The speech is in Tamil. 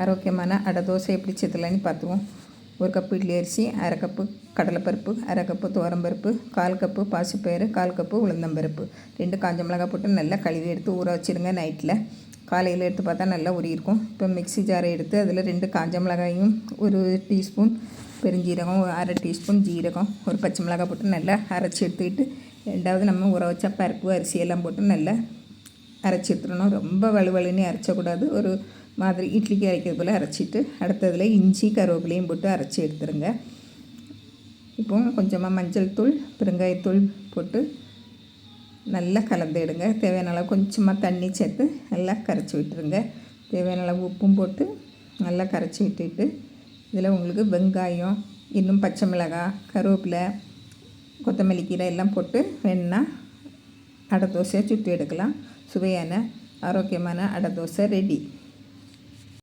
ஆரோக்கியமான அடை தோசை எப்படி செய்யலான்னு பார்த்துவோம். 1 கப்பு இட்லி அரிசி, 1/2 கப்பு கடலைப்பருப்பு, 1/2 கப்பு துவரம்பருப்பு, 1/4 கப்பு பாசிப்பயிறு, 1/4 கப்பு உளுந்தம்பருப்பு, 2 காஞ்ச மிளகாய் போட்டு நல்லா கழுவி எடுத்து ஊற வச்சுருங்க. நைட்டில் காலையில் எடுத்து பார்த்தா நல்லா ஊறியிருக்கும். இப்போ மிக்ஸி ஜாரை எடுத்து அதில் 2 காஞ்ச மிளகாயும், 1 டீஸ்பூன் பெருஞ்சீரகம், 1/2 டீஸ்பூன் ஜீரகம், 1 பச்சை மிளகாய் போட்டு நல்லா அரைச்சி எடுத்துக்கிட்டு, ரெண்டாவது நம்ம ஊற வச்ச பருப்பு அரிசியெல்லாம் போட்டு நல்லா அரைச்சி எடுத்துடணும். ரொம்ப வலுவலுன்னு அரைச்சக்கூடாது. ஒரு மாதிரி இட்லிக்கு அரைக்கிறது போல் அரைச்சிட்டு அடுத்ததில் இஞ்சி கருவேப்பிலையும் போட்டு அரைச்சி எடுத்துருங்க. இப்போ கொஞ்சமாக மஞ்சள் தூள், பெருங்காயத்தூள் போட்டு நல்லா கலந்து எடுங்க. தேவையான அளவு கொஞ்சமாக தண்ணி சேர்த்து நல்லா கரைச்சி விட்டுருங்க. தேவையான அளவு உப்பும் போட்டு நல்லா கரைச்சி விட்டுட்டு இதில் உங்களுக்கு வெங்காயம், இன்னும் பச்சை மிளகாய், கருவேப்பிலை, கொத்தமல்லி கீரை எல்லாம் போட்டு வேணுன்னா அடை தோசையை சுட்டு எடுக்கலாம். சுவையான ஆரோக்கியமான அடை தோசை ரெடி.